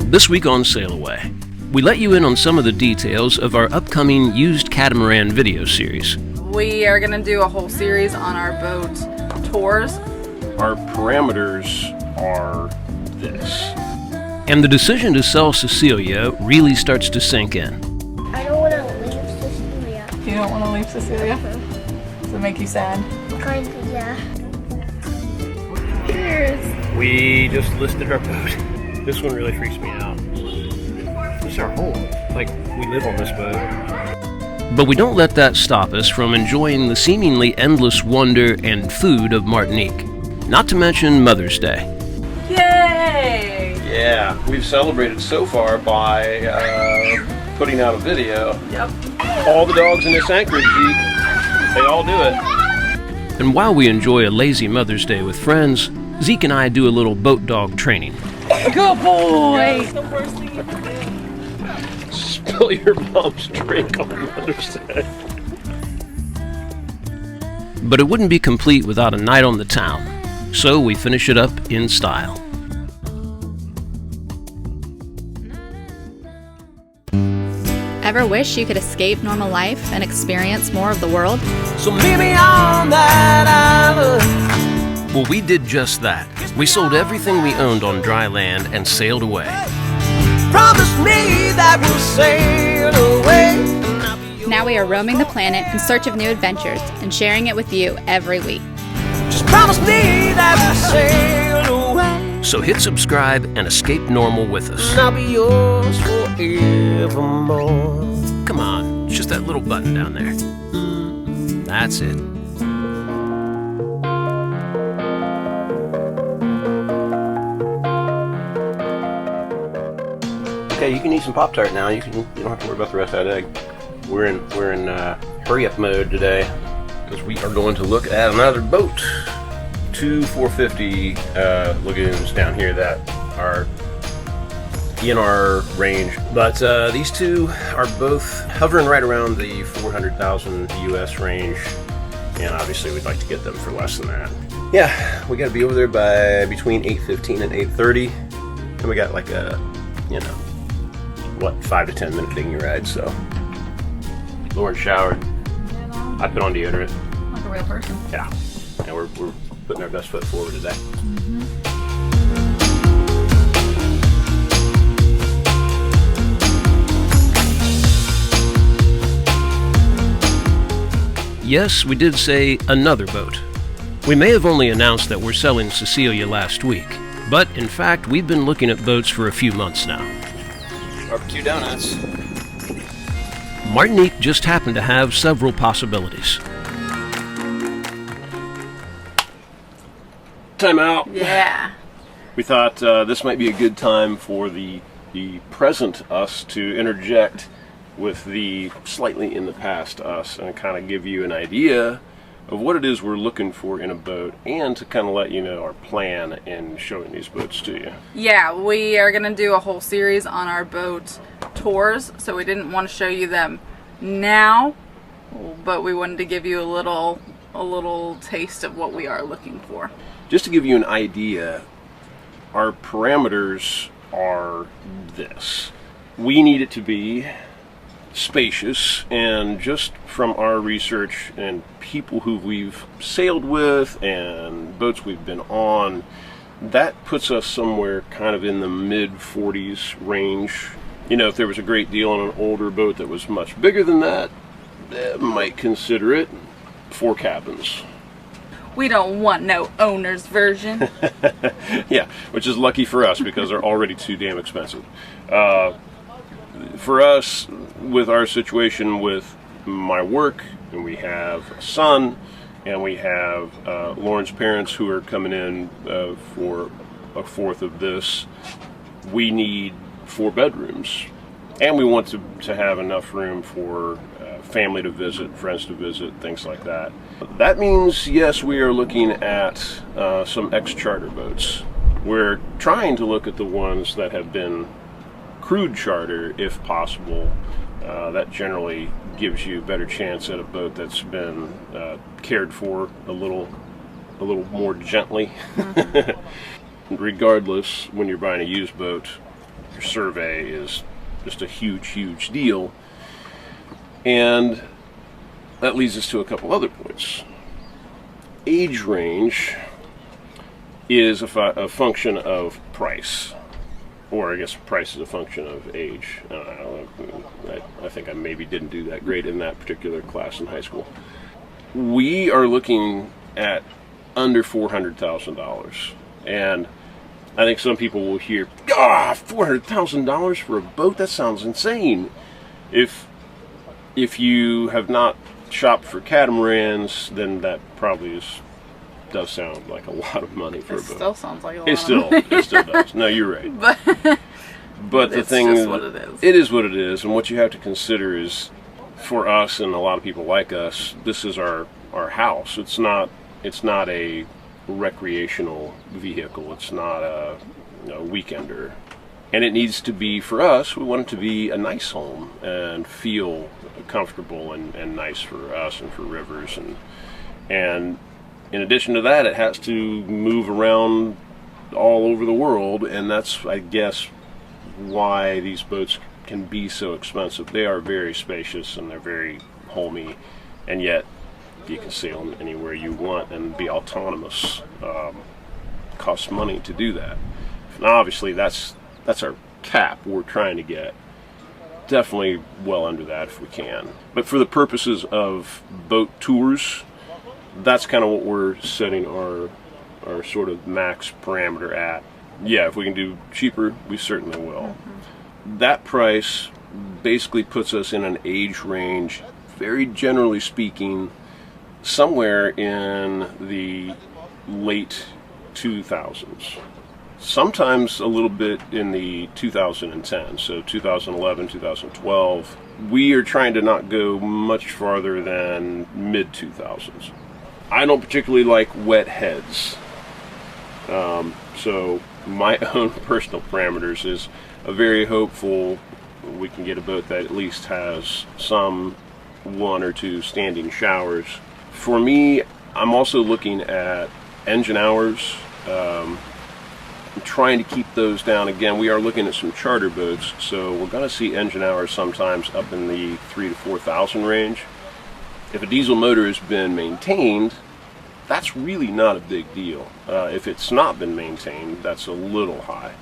This week on SailAway, we let you in on some of the details of our upcoming used catamaran video series. We are going to do a whole series on our boat tours. Our parameters are this. And the decision to sell Cecilia really starts to sink in. I don't want to leave Cecilia. You don't want to leave Cecilia? Does it make you sad? Kind of, yeah. Cheers. We just listed our boat. This one really freaks me out. This is our home. Like, we live on this boat. But we don't let that stop us from enjoying the seemingly endless wonder and food of Martinique. Not to mention Mother's Day. Yay! Yeah, we've celebrated so far by putting out a video. Yep. All the dogs in this anchorage, Zeke, they all do it. And while we enjoy a lazy Mother's Day with friends, Zeke and I do a little boat dog training. Good boy! That's the worst thing you can do. Spill your mom's drink on Mother's Day. But it wouldn't be complete without a night on the town, so we finish it up in style. Ever wish you could escape normal life and experience more of the world? So meet me on that island. Well, we did just that. We sold everything we owned on dry land and sailed away. Promise me that we'll sail away. Now we are roaming the planet in search of new adventures and sharing it with you every week. Just promise me that we'll sail away. So hit subscribe and escape normal with us. And I'll be yours forevermore. Come on, it's just that little button down there. That's it. Okay, you can eat some Pop-Tart now. You don't have to worry about the rest of that egg. We're in hurry-up mode today because we are going to look at another boat. 2 450 lagoons down here that are in our range, but these two are both hovering right around the 400,000 US range, and obviously we'd like to get them for less than that. Yeah, we got to be over there by between 8:15 and 8:30, and we got like a 5 to 10 minute dinghy ride. So Lauren showered, I put on deodorant. Like a real person. Yeah, and we're putting our best foot forward today. Yes, we did say another boat. We may have only announced that we're selling Cecilia last week, but in fact, we've been looking at boats for a few months now. Barbecue donuts. Martinique just happened to have several possibilities. Time out. Yeah. We thought this might be a good time for the present us to interject with the slightly in the past us and kind of give you an idea of what it is we're looking for in a boat, and to kind of let you know our plan in showing these boats to you. Yeah, we are going to do a whole series on our boat tours, so we didn't want to show you them now, but we wanted to give you a little taste of what we are looking for. Just to give you an idea, our parameters are this. We need it to be spacious, and just from our research and people who we've sailed with and boats we've been on, that puts us somewhere kind of in the mid-40s range. You know, if there was a great deal on an older boat that was much bigger than that, might consider it 4 cabins. We don't want no owner's version. Yeah, which is lucky for us because they're already too damn expensive. For us, with our situation with my work, and we have a son, and we have Lauren's parents who are coming in for a fourth of this, we need 4 bedrooms. And we want to have enough room for family to visit, friends to visit, things like that. That means, yes, we are looking at some ex-charter boats. We're trying to look at the ones that have been crude charter, if possible. That generally gives you a better chance at a boat that's been cared for a little more gently. Regardless, when you're buying a used boat, your survey is just a huge deal. And that leads us to a couple other points. Age range is a function of price, or I guess price is a function of age. I think I maybe didn't do that great in that particular class in high school. We are looking at under $400,000, and I think some people will hear, $400,000 for a boat? That sounds insane. If you have not shopped for catamarans, then that probably does sound like a lot of money for a boat. It still sounds like a lot It of money. still does. No, you're right. But the thing is, is, what it is. It is what it is, and what you have to consider is, for us and a lot of people like us, this is our house. It's not a recreational vehicle. It's not a weekender. And it needs to be, for us, we want it to be a nice home and feel comfortable and nice for us and for Rivers. And in addition to that, it has to move around all over the world, and that's, I guess, why these boats can be so expensive. They are very spacious and they're very homey, and yet you can sail them anywhere you want and be autonomous. Costs money to do that. Now, obviously, that's our cap we're trying to get. Definitely well under that if we can. But for the purposes of boat tours, that's kind of what we're setting our sort of max parameter at. Yeah, if we can do cheaper, we certainly will. That price basically puts us in an age range, very generally speaking, somewhere in the late 2000s. Sometimes a little bit in the 2010, so 2011, 2012. We are trying to not go much farther than mid-2000s. I don't particularly like wet heads. So my own personal parameters is a very hopeful we can get a boat that at least has some 1 or 2 standing showers. For me, I'm also looking at engine hours. I'm trying to keep those down. Again, we are looking at some charter boats, so we're going to see engine hours sometimes up in the 3,000 to 4,000 range. If a diesel motor has been maintained, that's really not a big deal. If it's not been maintained, that's a little high.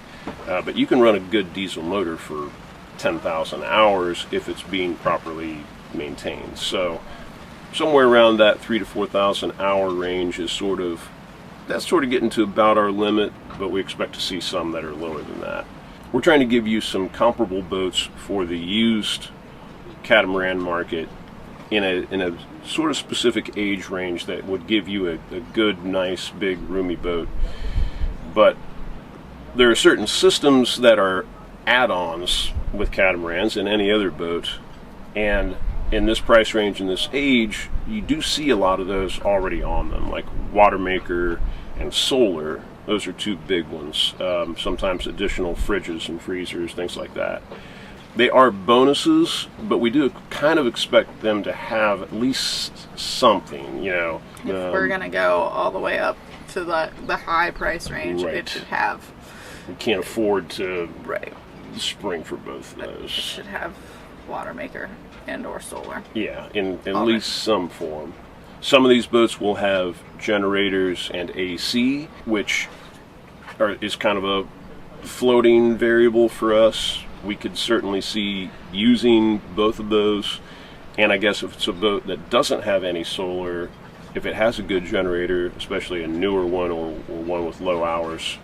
But you can run a good diesel motor for 10,000 hours if it's being properly maintained. So somewhere around that 3,000 to 4,000 hour range is sort of getting to about our limit, but we expect to see some that are lower than that. We're trying to give you some comparable boats for the used catamaran market in a sort of specific age range that would give you a good, nice, big, roomy boat. But there are certain systems that are add-ons with catamarans and any other boat, and in this price range, in this age, you do see a lot of those already on them, like water maker and solar. Those are 2 big ones. Sometimes additional fridges and freezers, things like that. They are bonuses, but we do kind of expect them to have at least something, If we're going to go all the way up to the high price range, Right. it should have. We can't afford to Right. spring for both of It those. should have water maker and or solar. Yeah, in at All least some form. Some of these boats will have generators and AC, which is kind of a floating variable for us. We could certainly see using both of those. And I guess if it's a boat that doesn't have any solar, if it has a good generator, especially a newer one or one with low hours,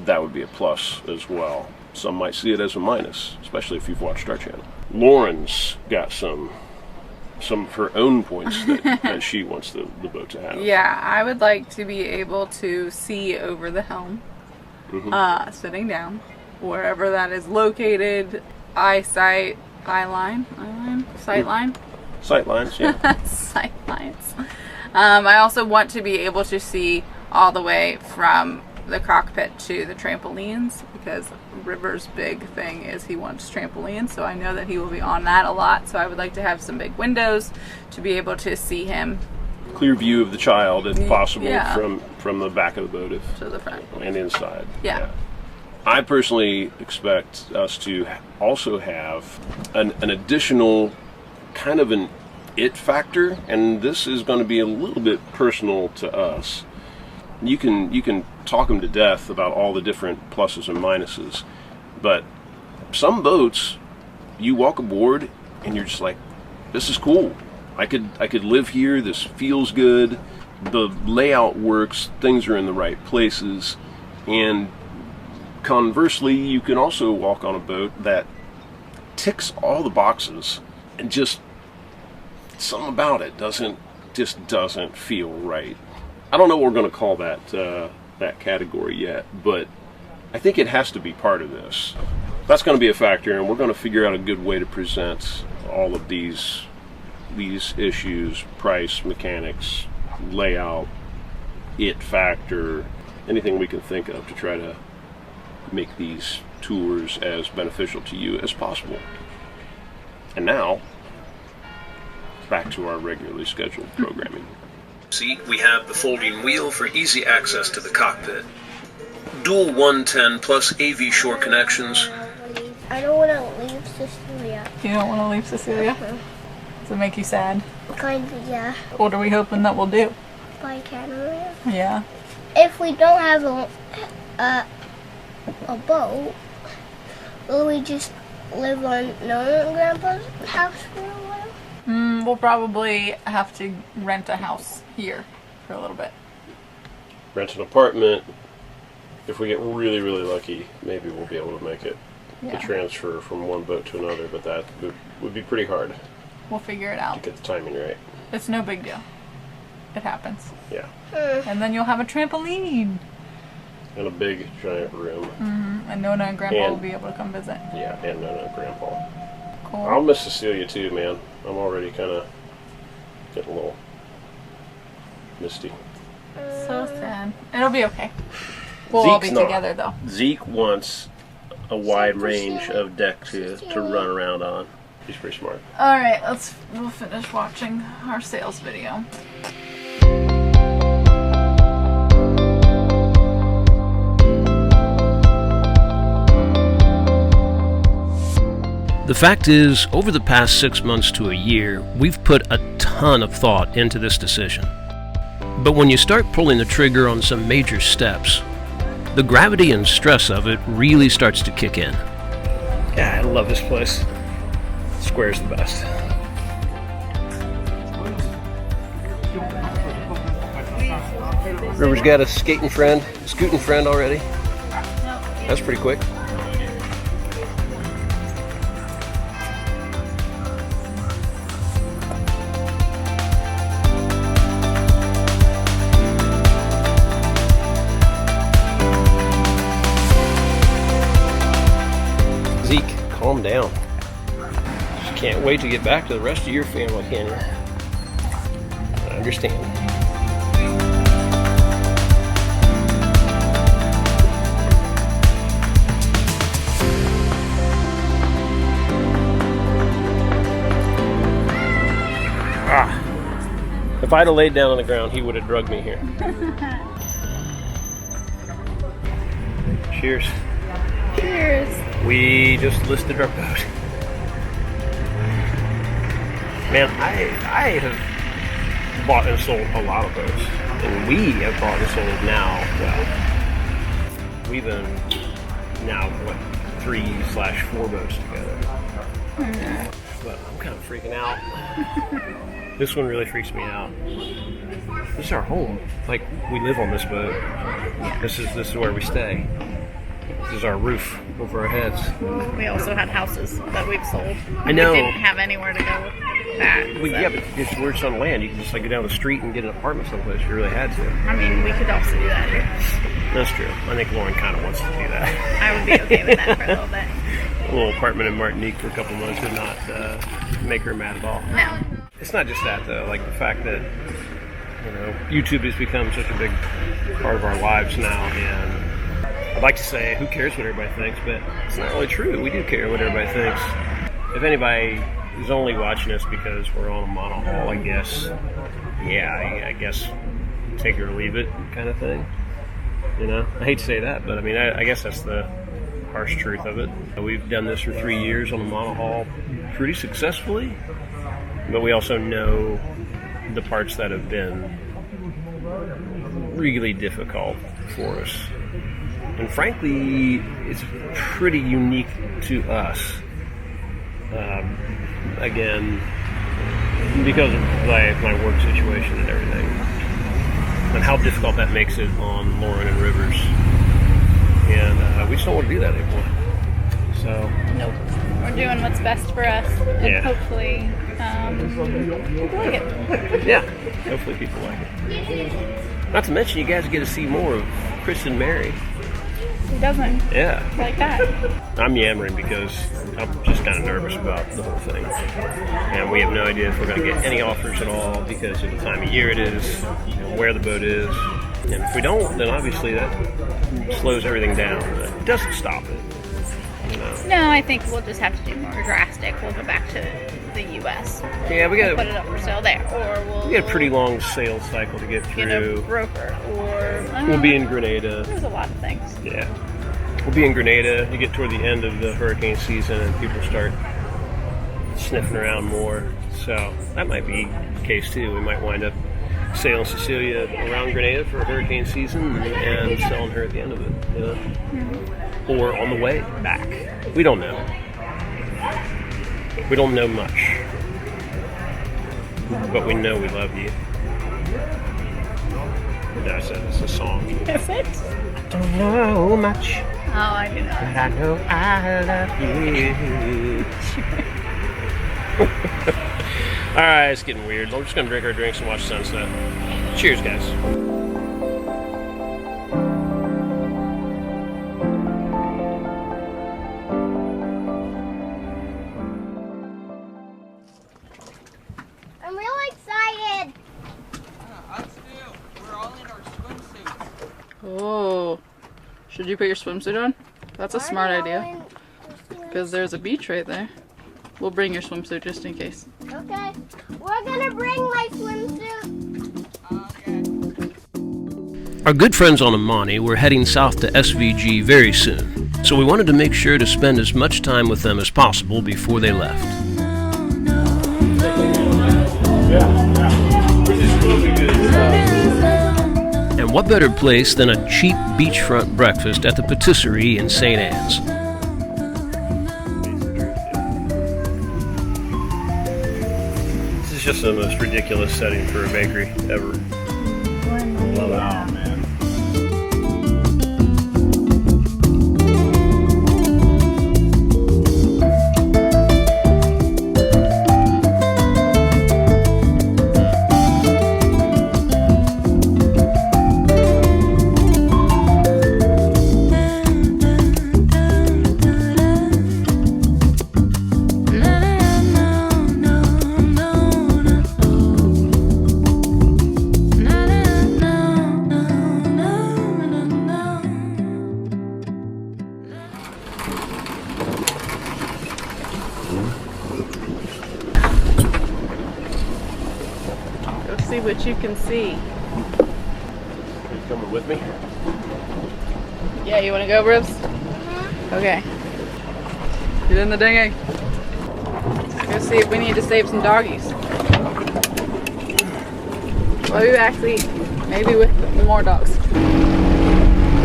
that would be a plus as well. Some might see it as a minus, especially if you've watched our channel. Lauren's got some of her own points that she wants the boat to have. Yeah, I would like to be able to see over the helm, sitting down, wherever that is located, sight line. Sight lines, yeah. Sight lines. I also want to be able to see all the way from the cockpit to the trampolines, because River's big thing is he wants trampolines, so I know that he will be on that a lot. So I would like to have some big windows to be able to see him. Clear view of the child, if possible, Yeah. from the back of the boat To the front. and inside. Yeah. I personally expect us to also have an additional kind of an it factor, and this is going to be a little bit personal to us. You can talk them to death about all the different pluses and minuses, but some boats, you walk aboard and you're just like, this is cool. I could live here. This feels good. The layout works. Things are in the right places. And conversely, you can also walk on a boat that ticks all the boxes, and just something about it just doesn't feel right. I don't know what we're going to call that category yet, but I think it has to be part of this. That's going to be a factor, and we're going to figure out a good way to present all of these issues: price, mechanics, layout, it factor, anything we can think of to try to make these tours as beneficial to you as possible. And now, back to our regularly scheduled programming. Seat, we have the folding wheel for easy access to the cockpit. Dual 110 plus AV shore connections. I don't want to leave Cecilia. You don't want to leave Cecilia? Does it make you sad? Kind of, yeah. What are we hoping that we'll do? Buy a catamaran. Yeah. If we don't have a boat, will we just live on Nona and Grandpa's house for a while? We'll probably have to rent a house here for a little bit. Rent an apartment. If we get really, really lucky, maybe we'll be able to make it the transfer from one boat to another, but that would be pretty hard We'll figure it to out. get the timing right. It's no big deal. It happens. Yeah. And then you'll have a trampoline. And a big, giant room. And Nona and Grandpa will be able to come visit. Yeah, and Nona and Grandpa. Cool. I'll miss Cecilia too, man. I'm already kind of getting a little misty. So sad. It'll be okay. We'll all be Zeke's not. together though. Zeke wants a wide range of deck to run around on. He's pretty smart. Alright, we'll finish watching our sales video. The fact is, over the past 6 months to a year, we've put a ton of thought into this decision. But when you start pulling the trigger on some major steps, the gravity and stress of it really starts to kick in. Yeah, I love this place. Square's the best. River's got a scooting friend already. That's pretty quick. Zeke, calm down. Just can't wait to get back to the rest of your family, can you? I understand. If I'd have laid down on the ground, he would have drugged me here. Cheers. Cheers! We just listed our boat. Man, I have bought and sold a lot of boats. And we have bought and sold now, well, we've been now, 3/4 boats together. But I'm kind of freaking out. This one really freaks me out. This is our home. Like, we live on this boat. This is where we stay. This is our roof over our heads. We also had houses that we've sold. I know. We didn't have anywhere to go with that. Yeah, but it's where it's on land. You can just like go down the street and get an apartment someplace if you really had to. I mean, we could also do that here. That's true. I think Lauren kind of wants to do that. I would be okay with that for a little bit. A little apartment in Martinique for a couple months would not make her mad at all. No. It's not just that, though. Like the fact that, YouTube has become such a big part of our lives now, and I'd like to say, who cares what everybody thinks, but it's not really true. We do care what everybody thinks. If anybody is only watching us because we're on a monohull, I guess, I guess take it or leave it kind of thing. I hate to say that, but I mean, I guess that's the harsh truth of it. We've done this for 3 years on the monohull pretty successfully, but we also know the parts that have been really difficult for us. And frankly, it's pretty unique to us. Again, because of my work situation and everything, and how difficult that makes it on Lauren and Rivers. And we just don't want to do that anymore. So, Nope. We're doing what's best for us, and hopefully people like it. yeah, hopefully people like it. Not to mention, you guys get to see more of Chris and Mary. Who doesn't Yeah. like that? I'm yammering because I'm just kind of nervous about the whole thing. And we have no idea if we're going to get any offers at all because of the time of year it is, where the boat is. And if we don't, then obviously that slows everything down. But it doesn't stop it. No, I think we'll just have to do more drastic. We'll go back to the U.S. Yeah, we got put it up for sale there, or we'll a pretty long sales cycle to get through. get a broker, or We'll be in Grenada. There's a lot of things. Yeah. We'll be in Grenada. You get toward the end of the hurricane season and people start sniffing around more. So that might be the case too. We might wind up sailing Cecilia around Grenada for hurricane season and selling her at the end of it. You know? Mm-hmm. Or on the way back. We don't know. We don't know much. But we know we love you. That's it. It's a song. Is it? Don't know much. Oh, I do not. But I know I love you. Alright, it's getting weird. I'm just going to drink our drinks and watch sunset. Cheers, guys. I'm really excited. Us too. We're all in our swimsuits. Oh, should you put your swimsuit on? That's a smart idea, because there's a beach right there. We'll bring your swimsuit just in case. Okay. We're gonna bring my swimsuit. Okay. Our good friends on Amani were heading south to SVG very soon, so we wanted to make sure to spend as much time with them as possible before they left. And what better place than a cheap beachfront breakfast at the Patisserie in St. Anne's? This is just the most ridiculous setting for a bakery ever. Love it. Oh, man. Go see what you can see. Are you coming with me? Yeah, you want to go, Ribs? Okay. Get in the dinghy. Go see if we need to save some doggies. Well, we actually, maybe with more dogs.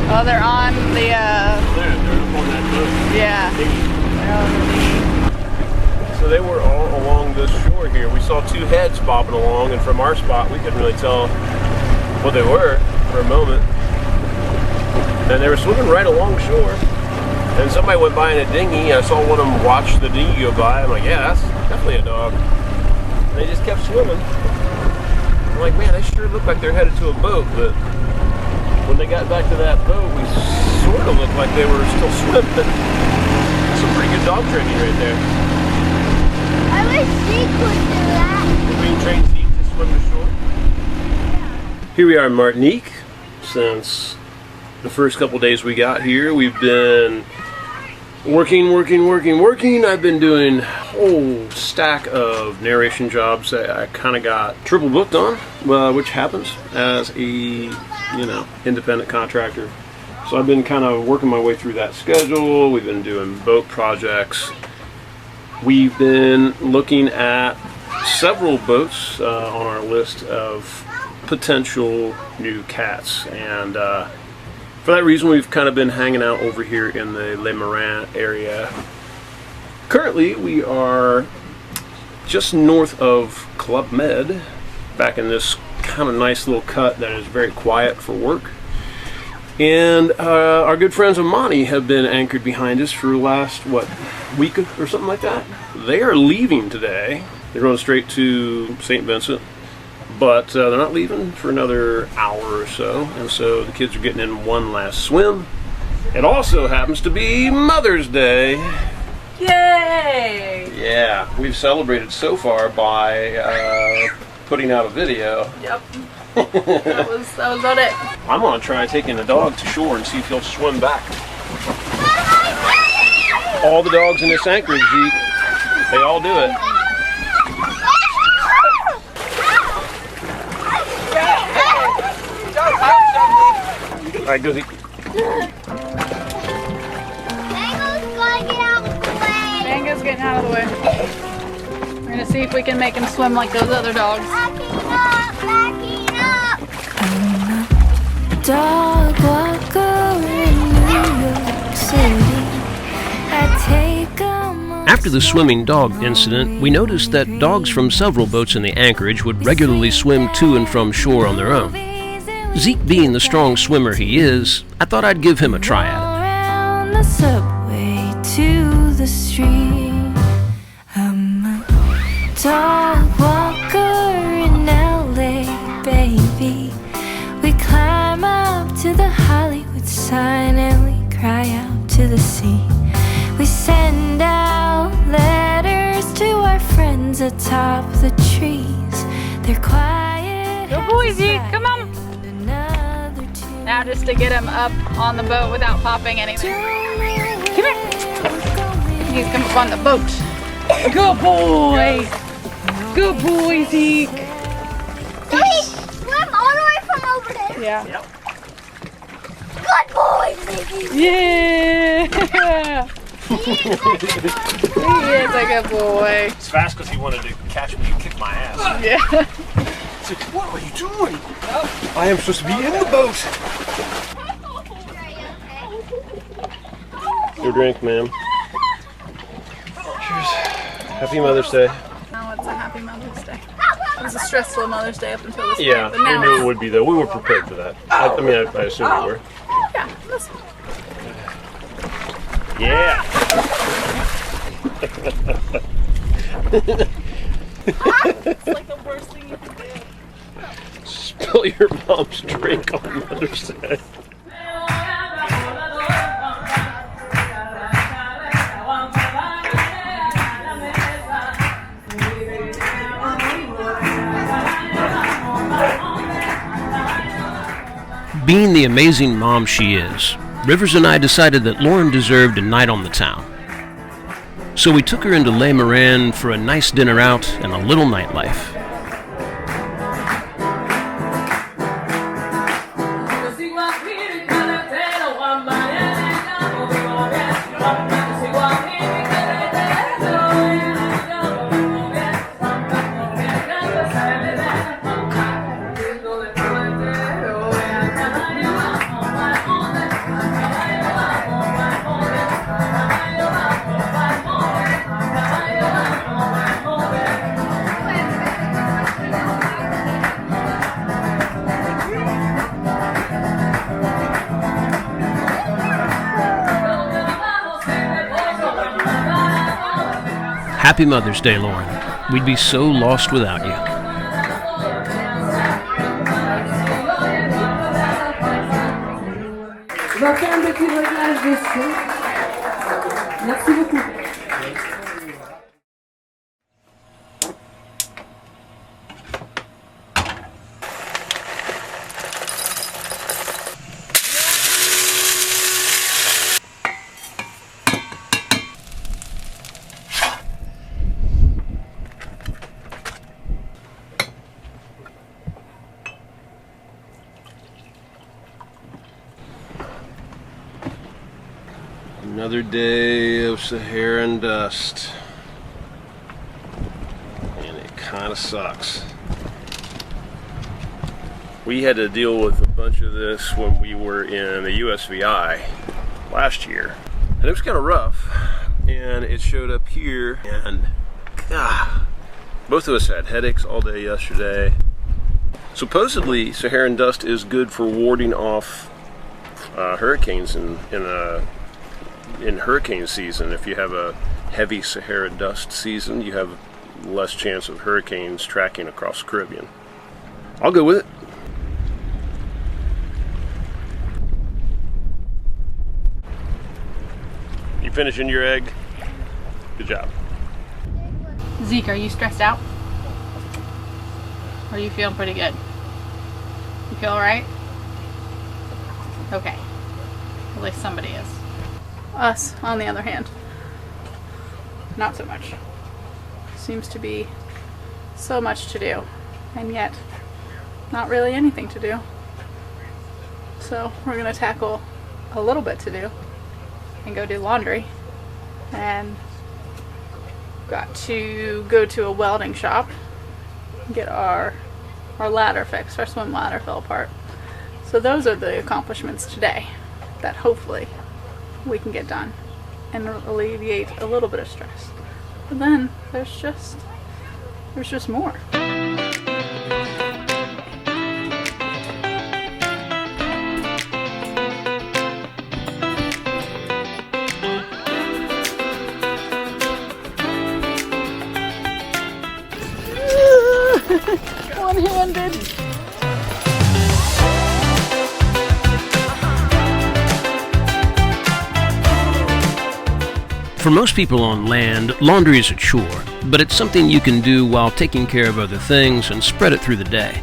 Oh, they're on the, They're up on that boat. yeah. They're on the dinghy. So they were all along this shore here. We saw two heads bobbing along, and from our spot we couldn't really tell what they were for a moment. And they were swimming right along shore. And somebody went by in a dinghy. I saw one of them watch the dinghy go by. I'm like, yeah, that's definitely a dog. And they just kept swimming. I'm like, man, they sure look like they're headed to a boat. But when they got back to that boat, we sort of looked like they were still swimming. That's some pretty good dog training right there. I wish Zeke could do that. Being trained Zeke to swim the shore. Here we are in Martinique. Since the first couple days we got here, we've been working. I've been doing a whole stack of narration jobs that I kind of got triple booked on, which happens as a independent contractor. So I've been kind of working my way through that schedule. We've been doing boat projects. We've been looking at several boats on our list of potential new cats, and for that reason we've kind of been hanging out over here in the Le Marin area. Currently we are just north of Club Med, back in this kind of nice little cut that is very quiet for work. And our good friends of Monty have been anchored behind us for the last, week or something like that. They are leaving today. They're going straight to St. Vincent, but they're not leaving for another hour or so. And so the kids are getting in one last swim. It also happens to be Mother's Day. Yay! Yeah, we've celebrated so far by putting out a video. Yep. that was about it. I'm gonna try taking the dog to shore and see if he'll swim back. All the dogs in this anchorage, Zeke, they all do it. All right, go Zeke. Mango's getting out of the way. We're gonna see if we can make him swim like those other dogs. Backing up. Dog walker in New York City. I take 'em on. After the swimming dog incident, we noticed that dogs from several boats in the anchorage would regularly swim to and from shore on their own. Zeke being the strong swimmer he is, I thought I'd give him a try at it. Around the subway to the street. I'm a dog walker in LA, baby. We climb up to the Hollywood sign and we cry out to the sea. We send out letters to our friends atop the trees. They're quiet. Go boys, Zeke, come on. Now just to get him up on the boat without popping anything. Come here. He's come up on the boat. Good boy. Good boy, Zeke. Daddy, swim all the way from over there. Yeah. Yep. Good boy, baby. Yeah. He is a good boy. It's fast because he wanted to catch me and kick my ass. Yeah. He's like, what are you doing? I am supposed to be in the boat. Your drink, ma'am. Cheers. Happy Mother's Day. Now it's a happy Mother's Day. It was a stressful Mother's Day up until this Yeah, point, but now we knew it would be though. We were prepared for that. I assume we were. yeah, this Yeah. it's like the worst thing you can do. Spill your mom's drink on Mother's Day. Being the amazing mom she is, Rivers and I decided that Lauren deserved a night on the town. So we took her into Le Marin for a nice dinner out and a little nightlife. Happy Mother's Day, Lauren. We'd be so lost without you. Merci beaucoup. Another day of Saharan dust. And it kind of sucks. We had to deal with a bunch of this when we were in the USVI last year. And it was kind of rough. And it showed up here, and both of us had headaches all day yesterday. Supposedly, Saharan dust is good for warding off hurricanes in hurricane season. If you have a heavy Saharan dust season, you have less chance of hurricanes tracking across the Caribbean. I'll go with it. You finishing your egg? Good job. Zeke, are you stressed out? Or are you feeling pretty good? You feel alright? Okay. At least somebody is. Us, on the other hand, not so much. Seems to be so much to do, and yet not really anything to do. So we're going to tackle a little bit to do and go do laundry, and got to go to a welding shop and get our ladder fixed. Our swim ladder fell apart. So those are the accomplishments today that hopefully we can get done and alleviate a little bit of stress. But then there's just more. One-handed. For most people on land, laundry is a chore, but it's something you can do while taking care of other things and spread it through the day.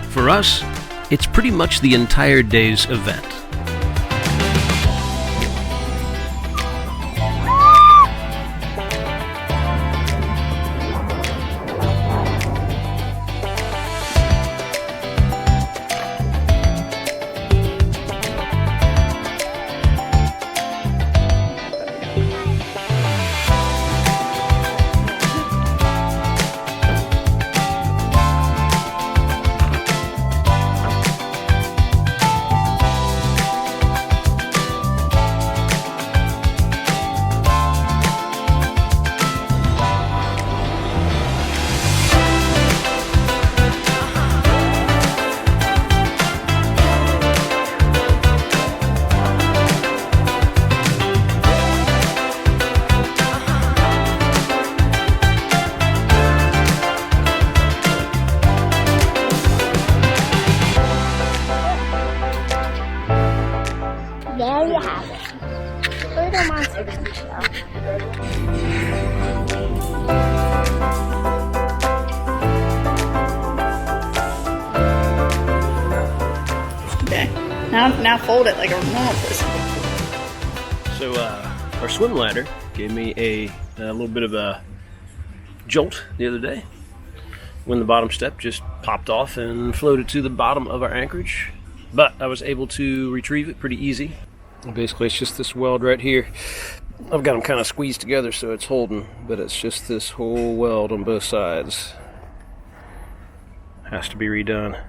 For us, it's pretty much the entire day's event. There you have it. Little monster show. Okay. Now fold it like a normal person. So our swim ladder gave me a little bit of a jolt the other day when the bottom step just popped off and floated to the bottom of our anchorage. But I was able to retrieve it pretty easy. Basically, it's just this weld right here. I've got them kind of squeezed together so it's holding, but it's just this whole weld on both sides. Has to be redone.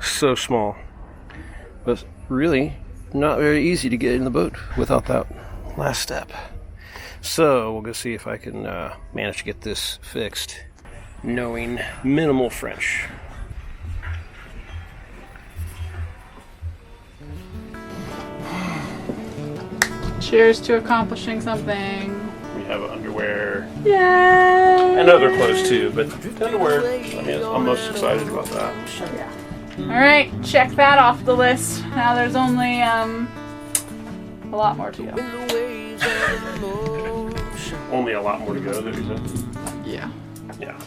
So small. But really not very easy to get in the boat without that last step. So we'll go see if I can manage to get this fixed, knowing minimal French. Cheers to accomplishing something. We have underwear Yay! and other clothes too, but underwear, I mean, I'm most excited about that. Yeah. Alright, check that off the list. Now there's only a lot more to go. Only a lot more to go, that you said? Yeah. Yeah.